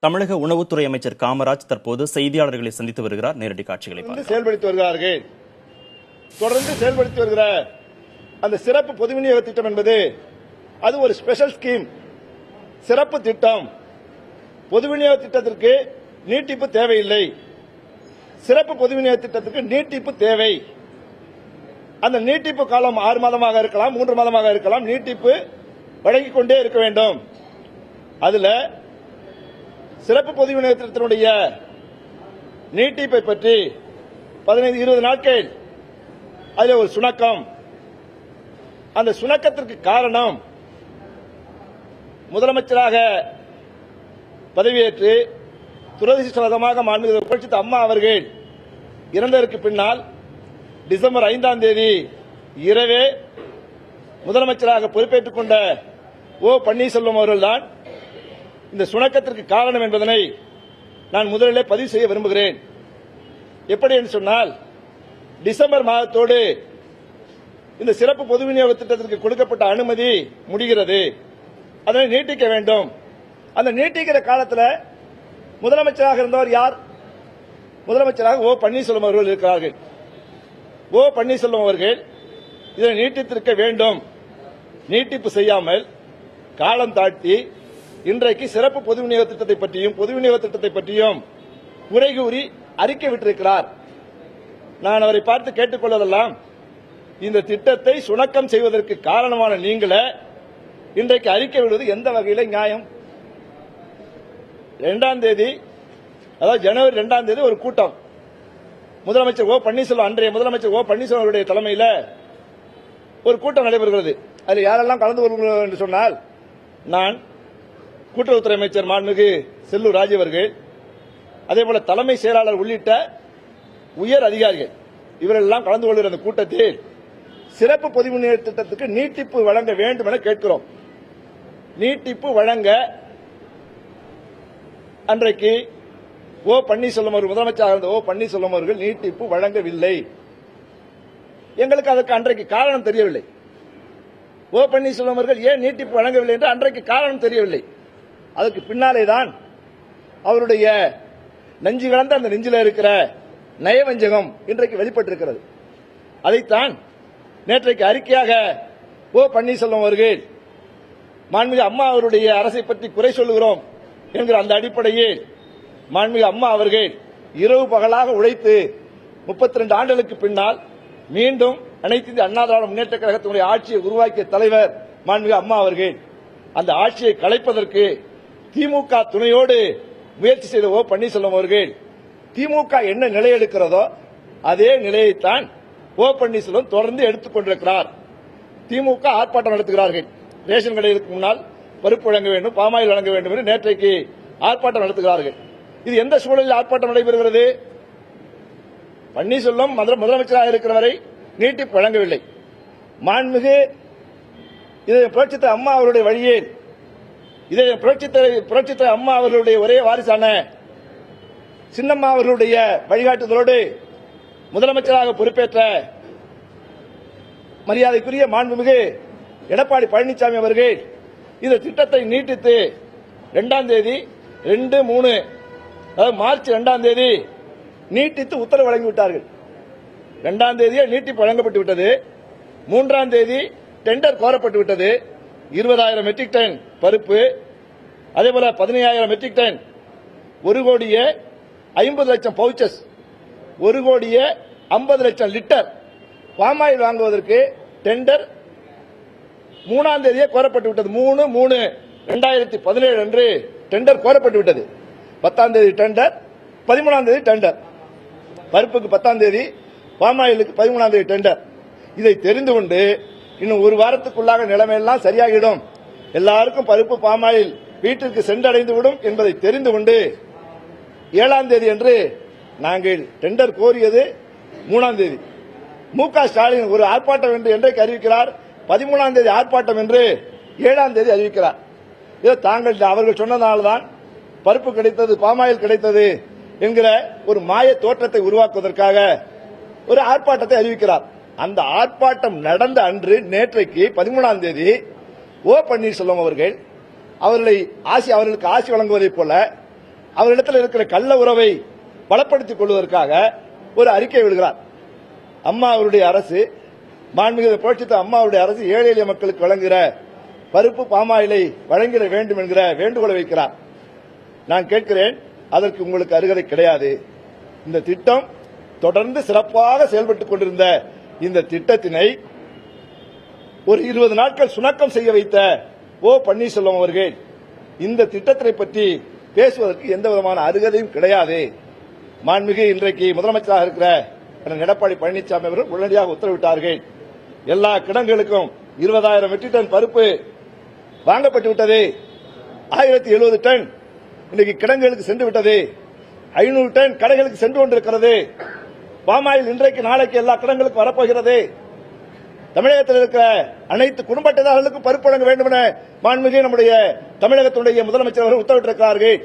தமிழக உணவுத்துறை அமைச்சர் காமராஜ் தற்போது செய்தியாளர்களை சந்தித்து வருகிறார். நேரடி காட்சிகளை செயல்படுத்தி வருகிறார்கள். தொடர்ந்து செயல்படுத்தி வருகிற அந்த சிறப்பு பொது விநியோக திட்டம் என்பது அது ஒரு ஸ்பெஷல் ஸ்கீம், சிறப்பு திட்டம். பொது விநியோக திட்டத்திற்கு நீட்டிப்பு தேவையில்லை, சிறப்பு பொது விநியோக திட்டத்திற்கு நீட்டிப்பு தேவை. அந்த நீட்டிப்பு காலம் 6 மாதமாக இருக்கலாம், 3 மாதமாக இருக்கலாம். நீட்டிப்பு வழங்கிக் கொண்டே இருக்க வேண்டும். அதுல சிறப்பு பொது விநியோக திட்டத்தினுடைய நீட்டிப்பை பற்றி 15-20 நாட்கள் அதில் ஒரு சுணக்கம். அந்த சுணக்கத்திற்கு காரணம் முதலமைச்சராக பதவியேற்று துரதிர்ஷ்டவசமாக மாண்புமிகு புரட்சித் அம்மா அவர்கள் இறந்ததற்கு பின்னால் டிசம்பர் 5ஆம் தேதி இரவே முதலமைச்சராக பொறுப்பேற்றுக் கொண்ட ஓ பன்னீர்செல்வம் அவர்கள்தான் இந்த சுணக்கத்திற்கு காரணம் என்பதனை நான் முதலிலே பதிவு செய்ய விரும்புகிறேன். எப்படி என்று சொன்னால், டிசம்பர் மாதத்தோடு இந்த சிறப்பு பொது விநியோக திட்டத்திற்கு கொடுக்கப்பட்ட அனுமதி முடிகிறது. அதனை நீட்டிக்க வேண்டும். அந்த நீட்டிக்கிற காலத்தில் முதலமைச்சராக இருந்தவர் யார்? முதலமைச்சராக ஓ பன்னீர்செல்வம் அவர்கள் இருக்கிறார்கள். ஓ பன்னீர்செல்வம் அவர்கள் இதை நீட்டித்திருக்க வேண்டும். நீட்டிப்பு செய்யாமல் காலம் தாழ்த்தி இன்றைக்கு சிறப்பு பொது விநியோக திட்டத்தை பற்றியும் பொது விநியோக திட்டத்தை பற்றியும் குறை கூறி அறிக்கை விட்டிருக்கிறார். நான் அவரை பார்த்து கேட்டுக்கொள்வதெல்லாம், இந்த திட்டத்தை சுணக்கம் செய்வதற்கு காரணமான நீங்களே இன்றைக்கு அறிக்கை விடுவது எந்த வகையில் நியாயம்? 2ஆம் தேதி, அதாவது ஜனவரி 2ஆம் தேதி ஒரு கூட்டம் முதலமைச்சர் ஓ பன்னீர்செல்வம், அன்றைய முதலமைச்சர் ஓ பன்னீர்செல்வம் அவருடைய தலைமையில் ஒரு கூட்டம் நடைபெறுகிறது. அதில் யாரெல்லாம் கலந்து கொள்கிறோம் என்று சொன்னால், நான், கூட்டுறவுத்துறை அமைச்சர் மாண்புமிகு செல்லூர் ராஜு அவர்கள், அதேபோல தலைமை செயலாளர் உள்ளிட்ட உயர் அதிகாரிகள் இவர்கள் எல்லாம் கலந்து கொள்கிற அந்த கூட்டத்தில் சிறப்பு பொது விநியோக திட்டத்துக்கு நீட்டிப்பு வழங்க வேண்டும் என கேட்கிறோம். நீட்டிப்பு வழங்க அன்றைக்கு ஓ பன்னீர்செல்வம் அவர்கள், முதலமைச்சராக இருந்த ஓ பன்னீர்செல்வம் அவர்கள் நீட்டிப்பு வழங்கவில்லை. எங்களுக்கு அதற்கு அன்றைக்கு காரணம் தெரியவில்லை. ஓ பன்னீர்செல்வம் அவர்கள் ஏன் நீட்டிப்பு வழங்கவில்லை என்று அன்றைக்கு காரணம் தெரியவில்லை. அதற்கு பின்னாலேதான் அவருடைய நெஞ்சு கலந்த அந்த நெஞ்சில் இருக்கிற நயவஞ்சகம் இன்றைக்கு வெளிப்பட்டிருக்கிறது. அதைத்தான் நேற்றைக்கு அறிக்கையாக ஓ பன்னீர்செல்வம் அவர்கள் மாண்புமிகு அம்மா அவருடைய அரசை பற்றி குறை சொல்லுகிறோம் என்கிற அந்த அடிப்படையில் மாண்புமிகு அம்மா அவர்கள் இரவு பகலாக உழைத்து 32 ஆண்டுகளுக்கு பின்னால் மீண்டும் அனைத்து இந்திய அண்ணா திராவிட முன்னேற்ற கழகத்தினுடைய ஆட்சியை உருவாக்கிய தலைவர் மாண்புமிகு அம்மா அவர்கள் அந்த ஆட்சியை கலைப்பதற்கு திமுக துணையோடு முயற்சி செய்த ஓ பன்னீர்செல்வம் அவர்கள் திமுக என்ன நிலை எடுக்கிறதோ அதே நிலையைத்தான் ஓ பன்னீர்செல்வம் தொடர்ந்து எடுத்துக் கொண்டிருக்கிறார். திமுக ஆர்ப்பாட்டம் நடத்துகிறார்கள். ரேஷன் கடைகளுக்கு முன்னால் பருப்பு வழங்க வேண்டும், பாமாயில் வழங்க வேண்டும் என்று நேற்றைக்கு ஆர்ப்பாட்டம் நடத்துகிறார்கள். இது எந்த சூழலில் ஆர்ப்பாட்டம் நடைபெறுகிறது? பன்னீர்செல்வம் முதலமைச்சராக இருக்கிற வரை நீட்டிப்பு வழங்கவில்லை. மாண்புமிகு புரட்சித் அம்மா அவருடைய வழியில் இதை புரட்சித் அம்மா அவர்களுடைய ஒரே வாரிசான சின்னம்மா அவர்களுடைய வழிகாட்டுதலோடு முதலமைச்சராக பொறுப்பேற்ற மரியாதைக்குரிய மாண்புமிகு எடப்பாடி பழனிசாமி அவர்கள் இந்த திட்டத்தை நீட்டித்து 2ஆம் தேதி 2-3 அதாவது மார்ச் 2ஆம் தேதி நீட்டித்து உத்தரவு வழங்கிவிட்டார்கள். 2ஆம் தேதியே நீட்டிப்பு வழங்கப்பட்டு விட்டது. 3ஆம் தேதி டெண்டர் கோரப்பட்டு விட்டது. 20,000 மெட்ரிக் டன் பருப்பு, அதேபோல 15,000 metric ton, 1,50,00,000 pouches, 1,50,00,000 litre palm oil வாங்குவதற்கு டெண்டர் 3ஆம் தேதியே கோரப்பட்டு விட்டது. 3/3/2017 அன்று டெண்டர் கோரப்பட்டு விட்டது. 10ஆம் தேதி டெண்டர், 13ஆம் தேதி டெண்டர். பருப்புக்கு 10ஆம் தேதி, பாமாயிலுக்கு 13ஆம் தேதி டெண்டர். இதை தெரிந்து கொண்டு இன்னும் ஒரு வாரத்துக்குள்ளாக நிலைமையெல்லாம் சரியாகிடும், எல்லாருக்கும் பருப்பு பாமாயில் வீட்டிற்கு சென்றடைந்துவிடும் என்பதை தெரிந்து கொண்டு 7ஆம் தேதி என்று நாங்கள் டெண்டர் கோரியது 3ஆம் தேதி. மு.க. ஸ்டாலின் ஒரு ஆர்ப்பாட்டம் என்று என்றைக்கு அறிவிக்கிறார்? 13ஆம் தேதி ஆர்ப்பாட்டம் என்று 7ஆம் தேதி அறிவிக்கிறார். இதை அவர்கள் சொன்னதால்தான் பருப்பு கிடைத்தது, பாமாயில் கிடைத்தது என்கிற ஒரு மாய தோற்றத்தை உருவாக்குவதற்காக ஒரு ஆர்ப்பாட்டத்தை அறிவிக்கிறார். அந்த ஆர்ப்பாட்டம் நடந்த அன்று நேற்றைக்கு 13ஆம் தேதி ஓ பன்னீர்செல்வம் அவர்கள் அவர்களுக்கு ஆசி வழங்குவதைப் போல அவரிடத்தில் இருக்கிற கள்ள உறவை பலப்படுத்திக் கொள்வதற்காக ஒரு அறிக்கை விடுகிறார். அம்மா அவருடைய அரசு, மாண்புமிகு புரட்சித் அம்மா அவருடைய அரசு ஏழை எளிய மக்களுக்கு வழங்குகிற பருப்பு பாமாயிலை வழங்கிட வேண்டும் என்கிற வேண்டுகோளை வைக்கிறார். நான் கேட்கிறேன், அதற்கு உங்களுக்கு அருகதை கிடையாது. இந்த திட்டம் தொடர்ந்து சிறப்பாக செயல்பட்டுக் கொண்டிருந்த இந்த திட்டத்தினை ஒரு 20 நாட்கள் சுணக்கம் செய்ய வைத்த ஓ பன்னீர்செல்வம் அவர்கள் இந்த திட்டத்தை பற்றி பேசுவதற்கு எந்த விதமான அருகதையும் கிடையாது. மாண்புமிகு இன்றைக்கு முதலமைச்சராக இருக்கிற எடப்பாடி பழனிசாமி அவர்கள் உடனடியாக உத்தரவிட்டார்கள். எல்லா கிடங்குகளுக்கும் 20,000 மெட்ரிக் டன் பருப்பு வாங்கப்பட்டு விட்டது. 1070 டன் இன்றைக்கு கிடங்குகளுக்கு சென்று விட்டது. 500 டன் கடைகளுக்கு சென்று கொண்டிருக்கிறது. பாமாயில் இன்றைக்கு நாளைக்கு எல்லா கிடங்குகளுக்கும் வரப்போகிறது. தமிழகத்தில் இருக்கிற அனைத்து குடும்ப அட்டைதாரர்களுக்கும் பருப்பு வழங்க வேண்டும் என மாண்புமிகு நம்முடைய தமிழகத்துடைய முதலமைச்சர் அவர்கள் உத்தரவிட்டிருக்கிறார்கள்.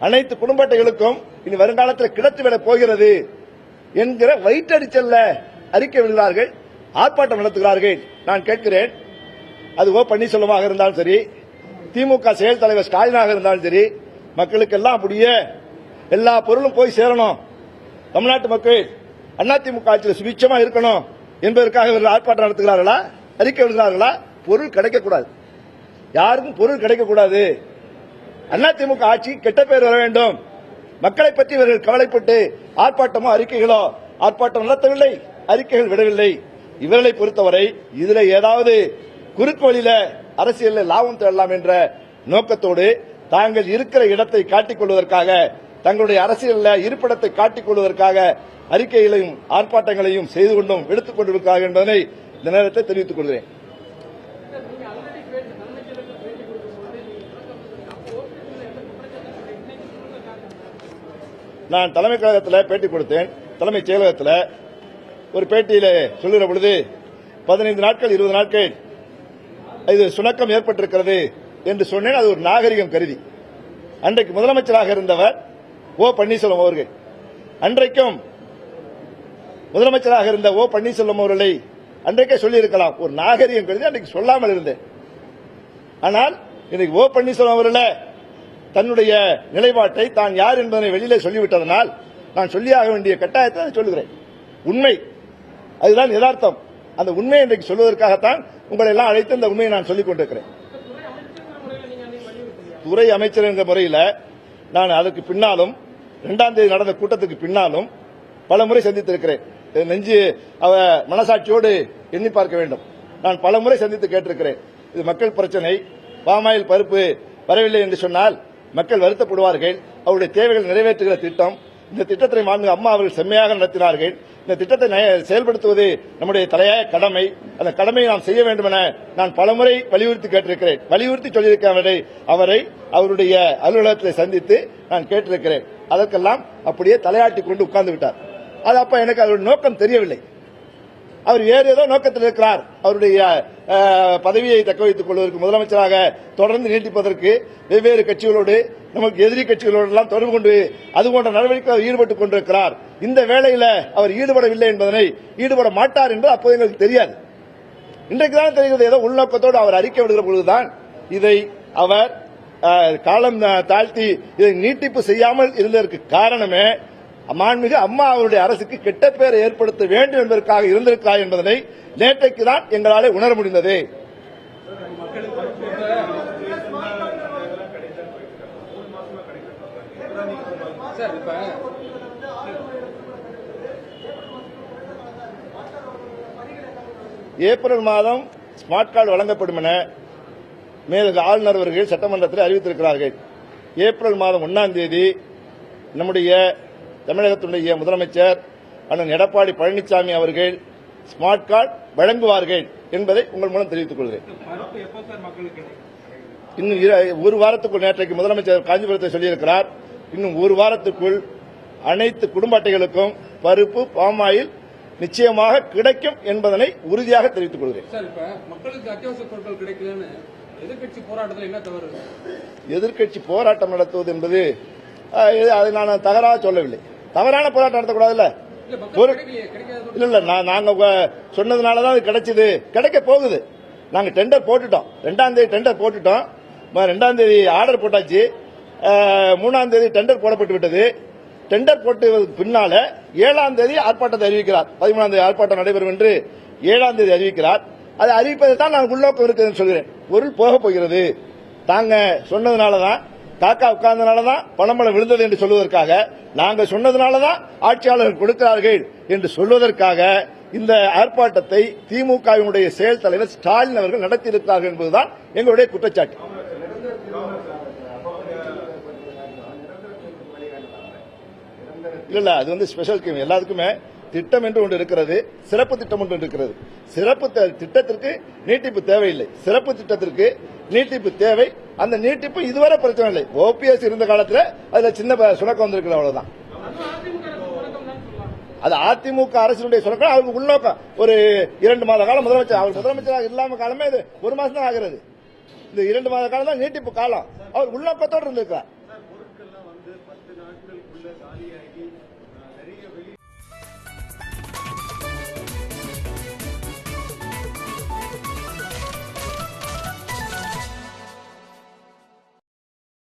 அனைத்து குடும்ப அட்டைகளுக்கும் இனி வருங்காலத்தில் கிடைத்து விட போகிறது என்கிற வயிற்றடிச்சல்ல அறிக்கை விடுகிறார்கள், ஆர்ப்பாட்டம் நடத்துகிறார்கள். நான் கேட்கிறேன், அது ஓ பன்னீர்செல்வமாக இருந்தாலும் சரி, திமுக செயல் தலைவர் ஸ்டாலினாக இருந்தாலும் சரி, மக்களுக்கு எல்லாம் அப்படியே எல்லா பொருளும் போய் சேரணும், தமிழ்நாட்டு மக்கள் அதிமுக ஆட்சியில் சுபிட்சமா இருக்கணும் என்பதற்காக இவர்கள் ஆர்ப்பாட்டம் நடத்துகிறார்களா, அறிக்கை விடுகிறார்களா? பொருள் கிடைக்கக்கூடாது, யாருக்கும் பொருள் கிடைக்கக்கூடாது. அதிமுக ஆட்சி கெட்ட பேர் வர வேண்டும், மக்களை பற்றி இவர்கள் கவலைப்பட்டு ஆர்ப்பாட்டமோ அறிக்கைகளோ ஆர்ப்பாட்டம் நடத்தவில்லை, அறிக்கைகள் விடவில்லை. இவர்களை பொறுத்தவரை இதில் ஏதாவது குறுக்கு வழியில அரசியலில் லாபம் தேடலாம் என்ற நோக்கத்தோடு தாங்கள் இருக்கிற இடத்தை காட்டிக் கொள்வதற்காக, தங்களுடைய அரசியலில் இருப்பிடத்தை காட்டிக் கொள்வதற்காக அறிக்கைகளையும் ஆர்ப்பாட்டங்களையும் செய்து கொண்டும் எடுத்துக் கொண்டிருக்கிறார்கள் என்பதனை இந்த நேரத்தை தெரிவித்துக் கொள்கிறேன். நான் தலைமை கழகத்தில் பேட்டி கொடுத்தேன். தலைமைச் செயலகத்தில் ஒரு பேட்டியில சொல்லுகிற பொழுது 15 நாட்கள் 20 நாட்கள் இது சுணக்கம் ஏற்பட்டிருக்கிறது என்று சொன்னேன். அது ஒரு நாகரிகம் கருதி. அன்றைக்கு முதலமைச்சராக இருந்தவர் ஓ பன்னீர்செல்வம் அவர்கள், அன்றைக்கும் முதலமைச்சராக இருந்த ஓ பன்னீர்செல்வம் அவர்களை அன்றைக்கே சொல்லியிருக்கலாம். ஒரு நாகரிகம் கருதி அன்றைக்கு சொல்லாமல் இருந்தேன். ஆனால் இன்னைக்கு ஓ பன்னீர்செல்வம் அவர்கள தன்னுடைய நிலைப்பாட்டை தான் யார் என்பதை வெளியிலே சொல்லிவிட்டதனால் நான் சொல்லியாக வேண்டிய கட்டாயத்தை சொல்லுகிறேன். உண்மை அதுதான் யதார்த்தம். அந்த உண்மையை இன்றைக்கு சொல்வதற்காகத்தான் உங்களை எல்லாம் அழைத்து இந்த உண்மையை நான் சொல்லிக் கொண்டிருக்கிறேன். துறை அமைச்சர் என்ற முறையில் நான் அதற்கு பின்னாலும் 2ஆம் தேதி நடந்த கூட்டத்துக்கு பின்னாலும் பல முறை சந்தித்திருக்கிறேன். நெஞ்சு மனசாட்சியோடு எண்ணி பார்க்க வேண்டும். நான் பல முறை சந்தித்து கேட்டிருக்கிறேன். இது மக்கள் பிரச்சனை, பாமாயில் பருப்பு வரவில்லை என்று சொன்னால் மக்கள் வருத்தப்படுவார்கள். அவருடைய தேவைகள் நிறைவேற்றுகிற திட்டம். இந்த திட்டத்தை மாண்புமிகு அம்மா அவர்கள் செம்மையாக நடத்தினார்கள். இந்த திட்டத்தை செயல்படுத்துவது நம்முடைய தலையாய கடமை. அந்த கடமையை நாம் செய்ய வேண்டும் என நான் பலமுறை வலியுறுத்தி கேட்டிருக்கிறேன். வலியுறுத்தி சொல்லியிருக்கிறேன். அவரை அவருடைய அலுவலகத்தில் சந்தித்து நான் கேட்டிருக்கிறேன். அதற்கெல்லாம் அப்படியே தலையாட்டி கொண்டு உட்கார்ந்து விட்டார். அது அப்ப எனக்கு அவருடைய நோக்கம் தெரியவில்லை. அவர் வேறு ஏதோ நோக்கத்தில் இருக்கிறார். அவருடைய பதவியை தக்க வைத்துக் கொள்வதற்கு, முதலமைச்சராக தொடர்ந்து நீட்டிப்பதற்கு வெவ்வேறு கட்சிகளோடு, நமக்கு எதிரி கட்சிகளோடு எல்லாம் தொடர்பு கொண்டு அது போன்ற நடவடிக்கையில் ஈடுபட்டுக் கொண்டிருக்கிறார். இந்த வேளையில் அவர் ஈடுபடவில்லை என்பதனை, ஈடுபட மாட்டார் என்பது அப்போது எங்களுக்கு தெரியாது. இன்றைக்குதான் தெரிகிறது. ஏதோ உள்நோக்கத்தோடு அவர் அறிக்கை விடுகிற பொழுதுதான் இதை அவர் காலம் தாழ்த்தி இதை நீட்டிப்பு செய்யாமல் இருந்ததற்கு காரணமே மாண்புமிகு அம்மா அவருடைய அரசுக்கு கெட்ட பெயரை ஏற்படுத்த வேண்டும் என்பதற்காக இருந்திருக்கிறார் என்பதனை நேற்றைக்கு தான் எங்களாலே உணர முடிந்தது. ஏப்ரல் மாதம் ஸ்மார்ட் கார்டு வழங்கப்படும் என மேலும் ஆளுநர் அவர்கள் சட்டமன்றத்தில் அறிவித்திருக்கிறார்கள். ஏப்ரல் மாதம் 1ஆம் தேதி நம்முடைய தமிழகத்துடைய முதலமைச்சர் அண்ணன் எடப்பாடி பழனிசாமி அவர்கள் ஸ்மார்ட் கார்டு வழங்குவார்கள் என்பதை உங்கள் மூலம் தெரிவித்துக் கொள்கிறேன். இன்னும் ஒரு வாரத்துக்குள், நேற்றைக்கு முதலமைச்சர் காஞ்சிபுரத்தை சொல்லியிருக்கிறார், இன்னும் ஒரு வாரத்துக்குள் அனைத்து குடும்ப அட்டைகளுக்கும் பருப்பு பாமாயில் நிச்சயமாக கிடைக்கும் என்பதனை உறுதியாக தெரிவித்துக் கொள்கிறேன். மக்களுக்கு அத்தியாவசிய பொருட்கள் கிடைக்கலன்னு எதிர்கட்சி போராட்டத்தில் என்ன தவறு? எதிர்கட்சி போராட்டம் நடத்துவது என்பது அதை நான் தவறாக சொல்லவில்லை. தவறான போராட்டம் நடத்தக்கூடாதுல்ல. இல்ல நாங்க சொன்னதுனாலதான் அது கிடைச்சது, கிடைக்க போகுது. நாங்க டெண்டர் போட்டுட்டோம். 2ஆம் தேதி டெண்டர் போட்டுட்டோம். 2ஆம் தேதி ஆர்டர் போட்டாச்சு. 3ஆம் தேதி டெண்டர் போடப்பட்டு விட்டது. டெண்டர் போட்டு பின்னால 7ஆம் தேதி ஆர்ப்பாட்டத்தை அறிவிக்கிறார். 13ஆம் தேதி ஆர்ப்பாட்டம் நடைபெறும் என்று 7ஆம் தேதி அறிவிக்கிறார். அதை அறிவிப்பதை தான் நான் உள்நோக்கம் இருக்குதுன்னு சொல்கிறேன். பொருள் போக போகிறது. தாங்க சொன்னதுனாலதான், காக்கா உட்கார்ந்தனாலதான் பணம்பழம் விழுந்தது என்று சொல்வதற்காக, நாங்க சொன்னதுனாலதான் ஆட்சியாளர்கள் கொடுக்கிறார்கள் என்று சொல்வதற்காக இந்த ஆர்ப்பாட்டத்தை திமுகவினுடைய செயல் தலைவர் ஸ்டாலின் அவர்கள் நடத்தியிருக்கிறார்கள் என்பதுதான் எங்களுடைய குற்றச்சாட்டு. இல்ல, அது வந்து ஸ்பெஷல் ஸ்கீம். எல்லாத்துக்குமே திட்டம் என்று ஒன்று இருக்கிறது, சிறப்பு திட்டம் ஒன்று இருக்கிறது. சிறப்பு திட்டத்திற்கு நீட்டிப்பு தேவையில்லை, சிறப்பு திட்டத்திற்கு நீட்டிப்பு தேவை. அந்த நீட்டிப்பு இதுவரை பிரச்சனை இல்லை. ஓபிஎஸ் இருந்த காலத்தில் அதுல சின்ன சுணக்கம் வந்திருக்கிறது, அவ்வளவுதான். அது அதிமுக அரசினுடைய சுணக்கம். அவருக்கு உள்நோக்கம் ஒரு 2 மாத காலம் முதலமைச்சர், அவர் முதலமைச்சராக இல்லாம காலமே இது 1 மாசம் தான் ஆகிறது. இந்த 2 மாத காலம் தான் நீட்டிப்பு காலம். அவர் உள்நோக்கத்தோடு இருந்திருக்கிறார்.